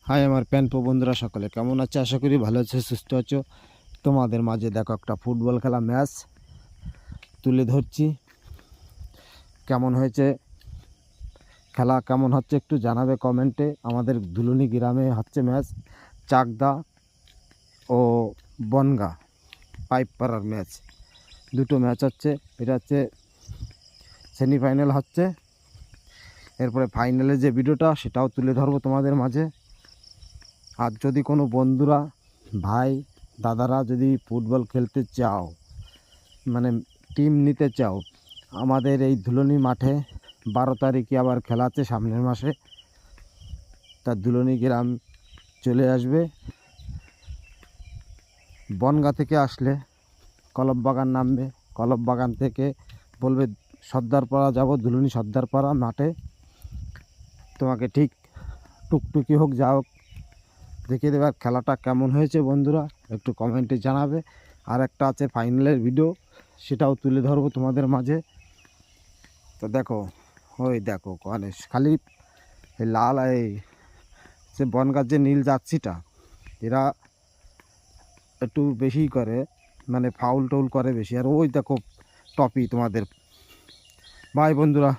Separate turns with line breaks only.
High আমার প্যানপো বন্ধুরা, সকলে কেমন আছে? আশা করি ভালো আছে, সুস্থ আছো। তোমাদের মাঝে দেখো একটা ফুটবল খেলা ম্যাচ তুলে ধরছি। কেমন হয়েছে খেলা, কেমন হচ্ছে একটু জানাবে কমেন্টে। আমাদের দুলুনি গ্রামে হচ্ছে ম্যাচ, চাকদা ও বনগা পাইপপাড়ার ম্যাচ। দুটো ম্যাচ হচ্ছে। এটা হচ্ছে সেমিফাইনাল হচ্ছে, এরপরে ফাইনালে যে ভিডিওটা সেটাও তুলে ধরবো তোমাদের মাঝে। আর যদি কোনো বন্ধুরা, ভাই, দাদারা যদি ফুটবল খেলতে চাও, মানে টিম নিতে চাও, আমাদের এই ধুলনি মাঠে 12 তারিখে আবার খেলা আছে সামনের মাসে। তা ধুলনি গ্রাম চলে আসবে। বনগা থেকে আসলে কলম বাগান নামবে, কলম বাগান থেকে বলবে সর্দারপাড়া যাব, ধুলনি সর্দারপাড়া মাঠে তোমাকে ঠিক টুকটুকি হোক যা হোক দেখিয়ে দেবে। আর খেলাটা কেমন হয়েছে বন্ধুরা একটু কমেন্টে জানাবে। আর একটা আছে ফাইনালের ভিডিও, সেটাও তুলে ধরবো তোমাদের মাঝে। তো দেখো, ওই দেখো গণেশ খালি এই লাল, এই যে বনগার যে নীল জার্সিটা, এরা একটু বেশি করে, মানে ফাউল টাউল করে বেশি। আর ওই দেখো টপি তোমাদের। বাই বন্ধুরা।